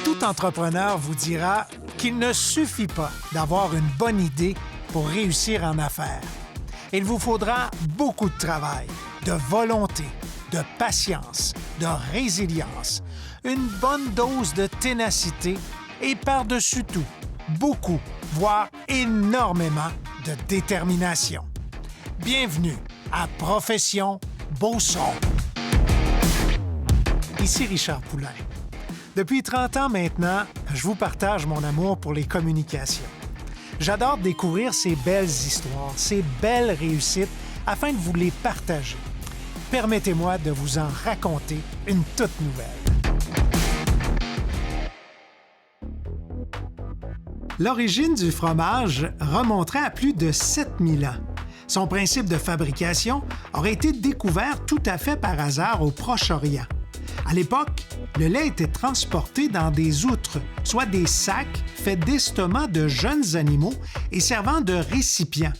Tout entrepreneur vous dira qu'il ne suffit pas d'avoir une bonne idée pour réussir en affaires. Il vous faudra beaucoup de travail, de volonté, de patience, de résilience, une bonne dose de ténacité et par-dessus tout, beaucoup, voire énormément de détermination. Bienvenue à Profession Beauceron. Ici Richard Poulain. Depuis 30 ans maintenant, je vous partage mon amour pour les communications. J'adore découvrir ces belles histoires, ces belles réussites, afin de vous les partager. Permettez-moi de vous en raconter une toute nouvelle. L'origine du fromage remonterait à plus de 7000 ans. Son principe de fabrication aurait été découvert tout à fait par hasard au Proche-Orient. À l'époque, le lait était transporté dans des outres, soit des sacs faits d'estomacs de jeunes animaux et servant de récipients.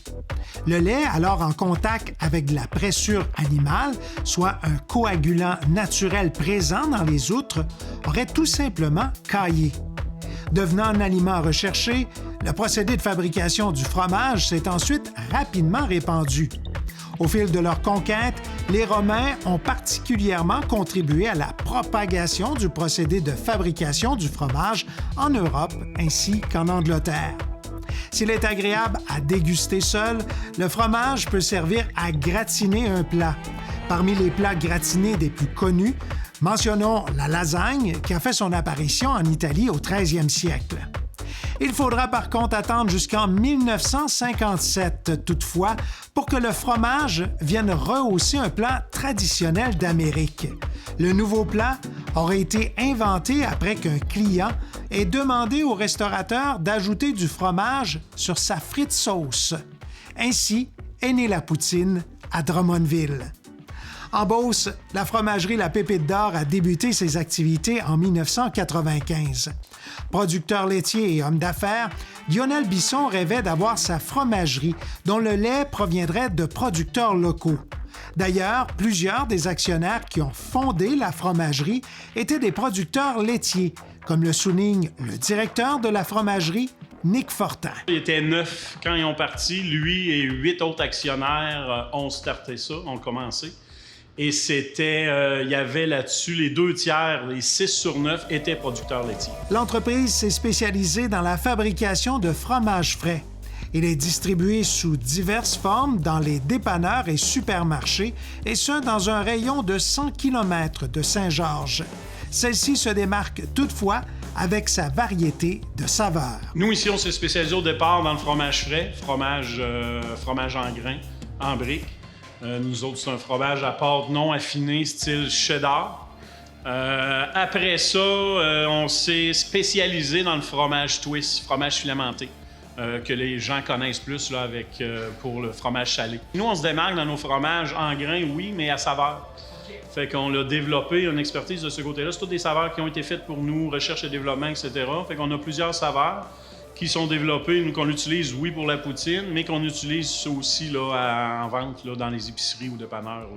Le lait, alors en contact avec de la pressure animale, soit un coagulant naturel présent dans les outres, aurait tout simplement caillé. Devenant un aliment recherché, le procédé de fabrication du fromage s'est ensuite rapidement répandu. Au fil de leur conquête, les Romains ont particulièrement contribué à la propagation du procédé de fabrication du fromage en Europe ainsi qu'en Angleterre. S'il est agréable à déguster seul, le fromage peut servir à gratiner un plat. Parmi les plats gratinés des plus connus, mentionnons la lasagne qui a fait son apparition en Italie au 13e siècle. Il faudra par contre attendre jusqu'en 1957, toutefois, pour que le fromage vienne rehausser un plat traditionnel d'Amérique. Le nouveau plat aurait été inventé après qu'un client ait demandé au restaurateur d'ajouter du fromage sur sa frite sauce. Ainsi est née la poutine à Drummondville. En Beauce, la fromagerie La Pépite d'Or a débuté ses activités en 1995. Producteur laitier et homme d'affaires, Lionel Bisson rêvait d'avoir sa fromagerie dont le lait proviendrait de producteurs locaux. D'ailleurs, plusieurs des actionnaires qui ont fondé la fromagerie étaient des producteurs laitiers, comme le souligne le directeur de la fromagerie, Nick Fortin. Il était 9 quand ils ont parti. Lui et 8 autres actionnaires ont starté ça, ont commencé. Et il y avait là-dessus les 2/3, les 6 sur 9 étaient producteurs laitiers. L'entreprise s'est spécialisée dans la fabrication de fromages frais. Il est distribué sous diverses formes dans les dépanneurs et supermarchés, et ce, dans un rayon de 100 km de Saint-Georges. Celle-ci se démarque toutefois avec sa variété de saveurs. Nous, ici, on s'est spécialisé au départ dans le fromage frais, fromage en grains, en briques. Nous autres, c'est un fromage à pâte non affinée, style cheddar. Après ça, on s'est spécialisé dans le fromage twist, fromage filamenté, que les gens connaissent plus là, pour le fromage salé. Nous, on se démarque dans nos fromages en grains, oui, mais à saveur. Fait qu'on l'a développé, une expertise de ce côté-là. C'est toutes des saveurs qui ont été faites pour nous, recherche et développement, etc. Fait qu'on a plusieurs saveurs qui sont développés, nous, qu'on utilise, oui, pour la poutine, mais qu'on utilise aussi là, en vente là, dans les épiceries ou dépanneurs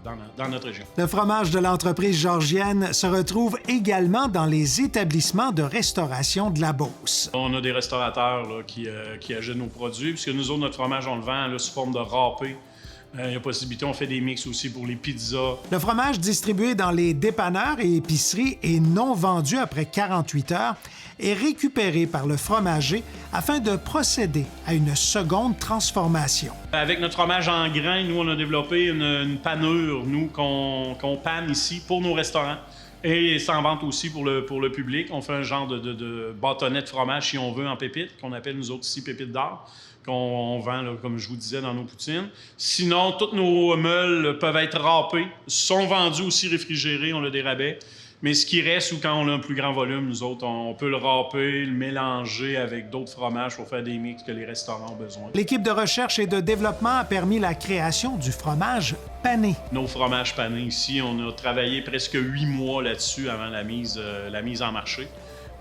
là, dans notre région. Le fromage de l'entreprise georgienne se retrouve également dans les établissements de restauration de la Beauce. On a des restaurateurs là, qui achètent nos produits, puisque nous autres, notre fromage, on le vend là, sous forme de râpé. Il y a possibilité, on fait des mix aussi pour les pizzas. Le fromage distribué dans les dépanneurs et épiceries et non vendu après 48 heures est récupéré par le fromager afin de procéder à une seconde transformation. Avec notre fromage en grains, nous, on a développé une panure, nous, qu'on panne ici pour nos restaurants. Et c'est en vente aussi pour le public. On fait un genre de bâtonnet de fromage, si on veut, en pépites, qu'on appelle nous autres ici pépites d'or, qu'on vend, là, comme je vous disais, dans nos poutines. Sinon, tous nos meules peuvent être râpés, sont vendus aussi réfrigérés, on a des rabais. Mais ce qui reste, ou quand on a un plus grand volume, nous autres, on peut le râper, le mélanger avec d'autres fromages pour faire des mix que les restaurants ont besoin. L'équipe de recherche et de développement a permis la création du fromage pané. Nos fromages panés ici, on a travaillé presque 8 mois là-dessus avant la mise en marché.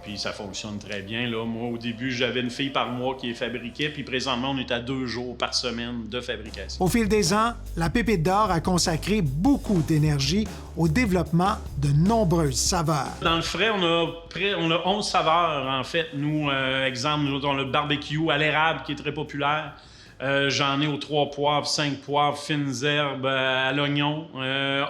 Puis ça fonctionne très bien. Là. Moi, au début, j'avais une fille par mois qui les fabriquait, puis présentement, on est à 2 jours par semaine de fabrication. Au fil des ans, la Pépite d'Or a consacré beaucoup d'énergie au développement de nombreuses saveurs. Dans le frais, on a 11 saveurs, en fait. Nous, exemple, nous on a le barbecue à l'érable qui est très populaire. J'en ai aux 3 poivres, 5 poivres, fines herbes, à l'oignon.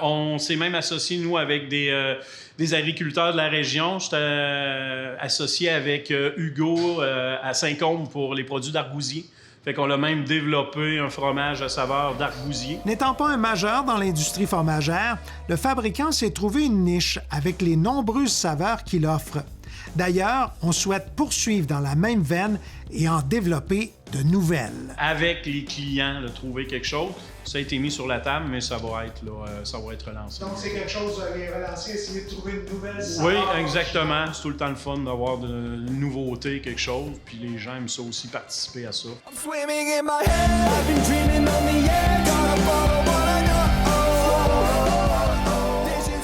On s'est même associé, nous, avec des agriculteurs de la région. J'étais associé avec Hugo à Saint-Côme pour les produits d'argousier. Fait qu'on a même développé un fromage à saveur d'argousier. N'étant pas un majeur dans l'industrie fromagère, le fabricant s'est trouvé une niche avec les nombreuses saveurs qu'il offre. D'ailleurs, on souhaite poursuivre dans la même veine et en développer de nouvelles. Avec les clients, de trouver quelque chose. Ça a été mis sur la table, mais ça va être relancé. Donc, c'est quelque chose à les relancer, essayer de trouver une nouvelle saveur. Oui, exactement. C'est tout le temps le fun d'avoir de nouveautés, quelque chose. Puis les gens aiment ça aussi, participer à ça.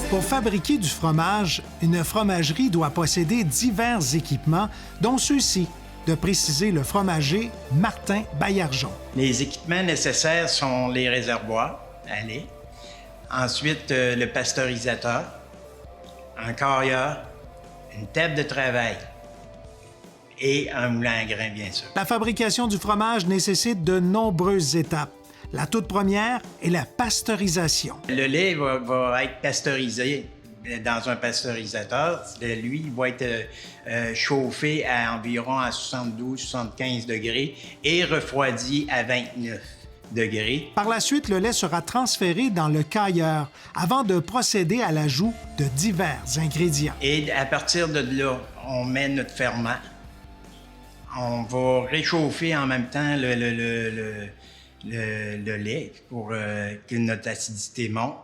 Pour fabriquer du fromage, une fromagerie doit posséder divers équipements, dont ceux-ci, de préciser le fromager Martin Baillargeon. Les équipements nécessaires sont les réservoirs à lait, ensuite le pasteurisateur, un carrière, une table de travail et un moulin à grains, bien sûr. La fabrication du fromage nécessite de nombreuses étapes. La toute première est la pasteurisation. Le lait va être pasteurisé dans un pasteurisateur. Lui, il va être chauffé à environ à 72-75 degrés et refroidi à 29 degrés. Par la suite, le lait sera transféré dans le cailleur avant de procéder à l'ajout de divers ingrédients. Et à partir de là, on met notre ferment. On va réchauffer en même temps le lait pour que notre acidité monte.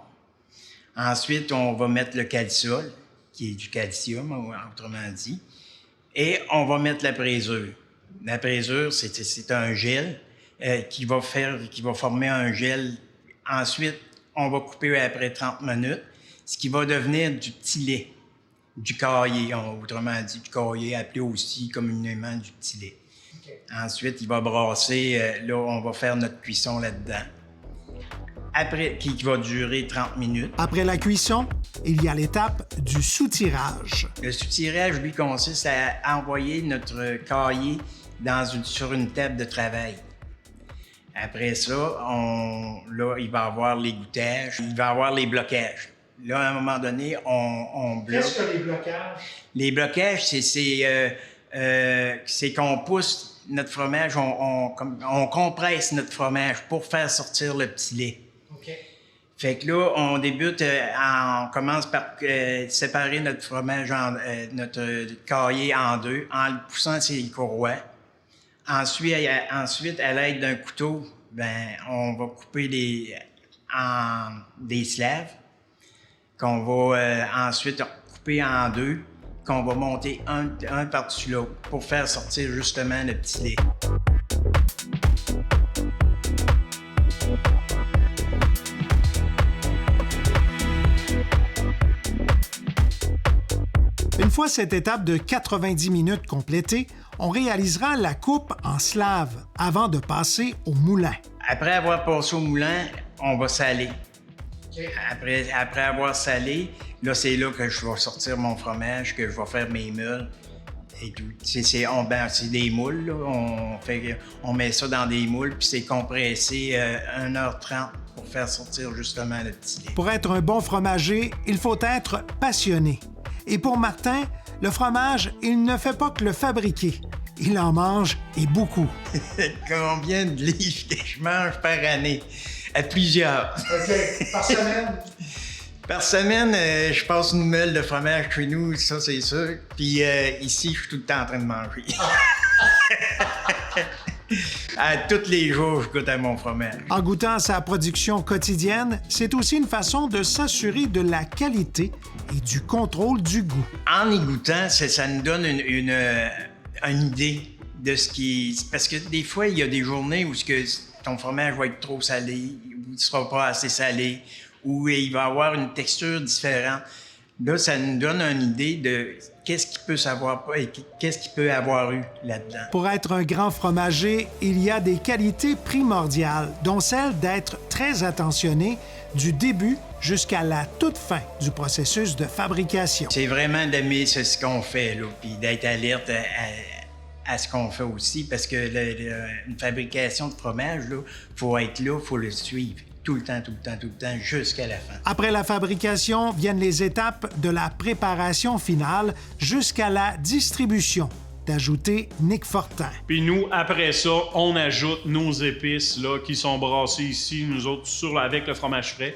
Ensuite, on va mettre le calisol, qui est du calcium, autrement dit, et on va mettre la présure. La présure, c'est un gel qui va former un gel. Ensuite, on va couper après 30 minutes, ce qui va devenir du petit lait, du caillé, autrement dit, du caillé, appelé aussi communément du petit lait. Okay. Ensuite, il va brasser, là, on va faire notre cuisson là-dedans. Après, qui va durer 30 minutes. Après la cuisson, il y a l'étape du soutirage. Le soutirage, lui, consiste à envoyer notre caillé sur une table de travail. Après ça, là, il va y avoir l'égouttage, il va y avoir les blocages. Là, à un moment donné, on bloque. Qu'est-ce que les blocages? Les blocages, c'est qu'on pousse notre fromage, on compresse notre fromage pour faire sortir le petit lait. Okay. Fait que là, on débute, on commence par séparer notre fromage, notre caillé en deux, en le poussant ses courroies. Ensuite, à l'aide d'un couteau, on va couper en des slaves, qu'on va ensuite couper en deux, qu'on va monter un par-dessus l'autre pour faire sortir justement le petit lait. Une fois cette étape de 90 minutes complétée, on réalisera la coupe en slave avant de passer au moulin. Après avoir passé au moulin, on va saler. Okay. Après avoir salé, là, c'est là que je vais sortir mon fromage, que je vais faire mes meules et tout. C'est des moules, là. On met ça dans des moules, puis c'est compressé 1h30 pour faire sortir justement le petit lait. Pour être un bon fromager, il faut être passionné. Et pour Martin, le fromage, il ne fait pas que le fabriquer. Il en mange et beaucoup. Combien de livres que je mange par année? À plusieurs. OK. Par semaine? Par semaine, je passe une meule de fromage chez nous, ça c'est sûr. Puis ici, je suis tout le temps en train de manger. Tous les jours, je goûte à mon fromage. En goûtant à sa production quotidienne, c'est aussi une façon de s'assurer de la qualité et du contrôle du goût. En y goûtant, ça nous donne une idée de ce qui... Parce que des fois, il y a des journées où ton fromage va être trop salé, ou il ne sera pas assez salé, ou il va avoir une texture différente. Là, ça nous donne une idée de qu'est-ce qu'il peut avoir eu là-dedans. Pour être un grand fromager, il y a des qualités primordiales, dont celle d'être très attentionné du début jusqu'à la toute fin du processus de fabrication. C'est vraiment d'aimer ce qu'on fait, là, puis d'être alerte à ce qu'on fait aussi, parce que une fabrication de fromage, il faut être là, il faut le suivre. Tout le temps, jusqu'à la fin. Après la fabrication viennent les étapes de la préparation finale jusqu'à la distribution, d'ajouter Nick Fortin. Puis nous, après ça, on ajoute nos épices là, qui sont brassées ici, nous autres, avec le fromage frais.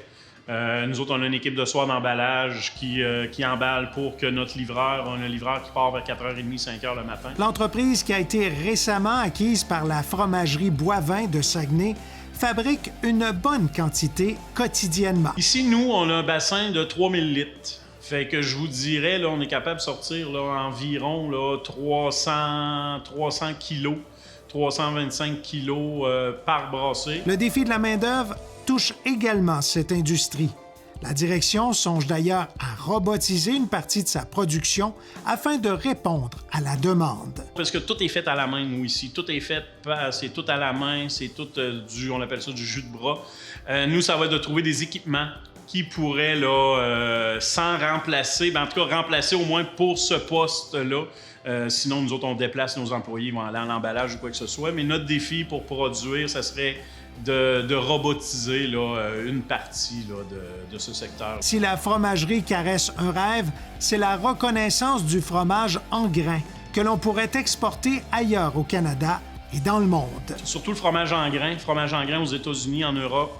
Nous autres, on a une équipe de soir d'emballage qui emballe pour que notre livreur, on a un livreur qui part vers 4h30, 5h le matin. L'entreprise qui a été récemment acquise par la fromagerie Boivin de Saguenay fabrique une bonne quantité quotidiennement. Ici, nous, on a un bassin de 3000 litres. Fait que je vous dirais, là, on est capable de sortir là, environ là, 300 kilos, 325 kilos par brassée. Le défi de la main-d'œuvre touche également cette industrie. La direction songe d'ailleurs à robotiser une partie de sa production afin de répondre à la demande. Parce que tout est fait à la main, nous, ici. Tout est fait, c'est tout à la main, c'est tout on appelle ça du jus de bras. Nous, ça va être de trouver des équipements qui pourraient, là, sans remplacer, en tout cas remplacer au moins pour ce poste-là. Sinon, nous autres, on déplace nos employés, ils vont aller en emballage ou quoi que ce soit. Mais notre défi pour produire, ça serait de robotiser là, une partie là, de ce secteur. Si la fromagerie caresse un rêve, c'est la reconnaissance du fromage en grains que l'on pourrait exporter ailleurs au Canada et dans le monde. Surtout le fromage en grains aux États-Unis, en Europe.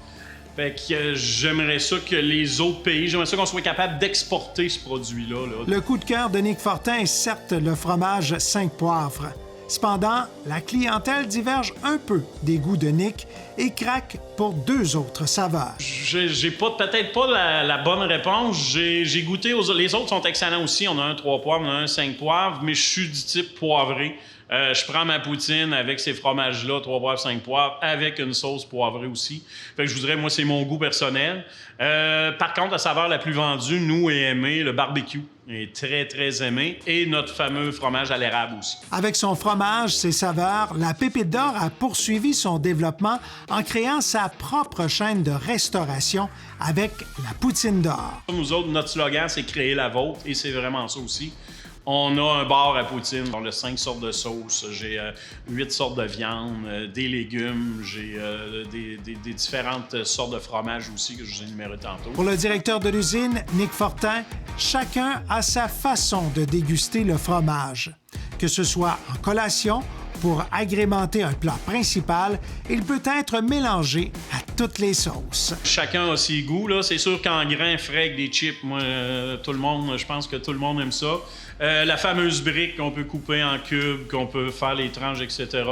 Fait que j'aimerais ça que les autres pays, j'aimerais ça qu'on soit capable d'exporter ce produit-là. Là. Le coup de cœur de Nick Fortin est certes le fromage 5 poivres. Cependant, la clientèle diverge un peu des goûts de Nick et craque pour 2 autres saveurs. J'ai peut-être pas la bonne réponse. J'ai goûté les autres sont excellents aussi. On a un 3 poivres, on a un 5 poivres, mais je suis du type poivré. Je prends ma poutine avec ces fromages-là, 3 poivres, 5 poivres, avec une sauce poivrée aussi. Fait que je vous dirais, moi, c'est mon goût personnel. Par contre, la saveur la plus vendue, nous, est aimée, le barbecue est très, très aimé. Et notre fameux fromage à l'érable aussi. Avec son fromage, ses saveurs, la Pépite d'Or a poursuivi son développement en créant sa propre chaîne de restauration avec la Poutine d'Or. Nous autres, notre slogan, c'est « Créer la vôtre » et c'est vraiment ça aussi. On a un bar à poutine. On a 5 sortes de sauces. J'ai 8 sortes de viande, des légumes. J'ai des différentes sortes de fromages aussi que je vous ai énumérées tantôt. Pour le directeur de l'usine, Nick Fortin, chacun a sa façon de déguster le fromage. Que ce soit en collation, pour agrémenter un plat principal, il peut être mélangé à toutes les sauces. Chacun a ses goûts, là. C'est sûr qu'en grains frais avec des chips, moi, tout le monde, je pense que tout le monde aime ça. La fameuse brique qu'on peut couper en cubes, qu'on peut faire les tranches, etc.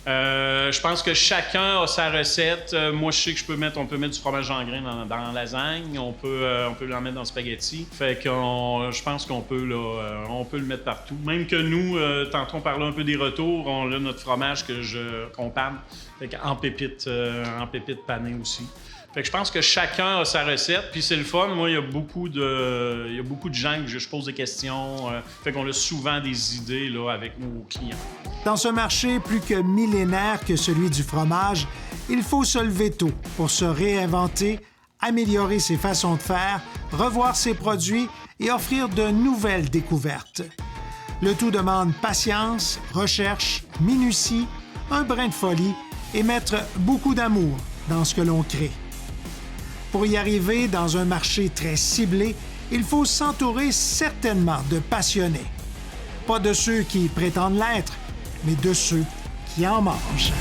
Je pense que chacun a sa recette. Moi, je sais que on peut mettre du fromage en grains dans la lasagne, on peut l'en mettre dans le spaghetti. Fait que je pense qu'on peut le mettre partout. Même que nous, tantôt on parlait un peu des retours, on a notre fromage qu'on panne, en pépites panées aussi. Fait que je pense que chacun a sa recette, puis c'est le fun. Moi, il y a beaucoup de gens que je pose des questions. Fait qu'on a souvent des idées là, avec nos clients. Dans ce marché plus que millénaire que celui du fromage, il faut se lever tôt pour se réinventer, améliorer ses façons de faire, revoir ses produits et offrir de nouvelles découvertes. Le tout demande patience, recherche, minutie, un brin de folie et mettre beaucoup d'amour dans ce que l'on crée. Pour y arriver dans un marché très ciblé, il faut s'entourer certainement de passionnés. Pas de ceux qui prétendent l'être, mais de ceux qui en mangent.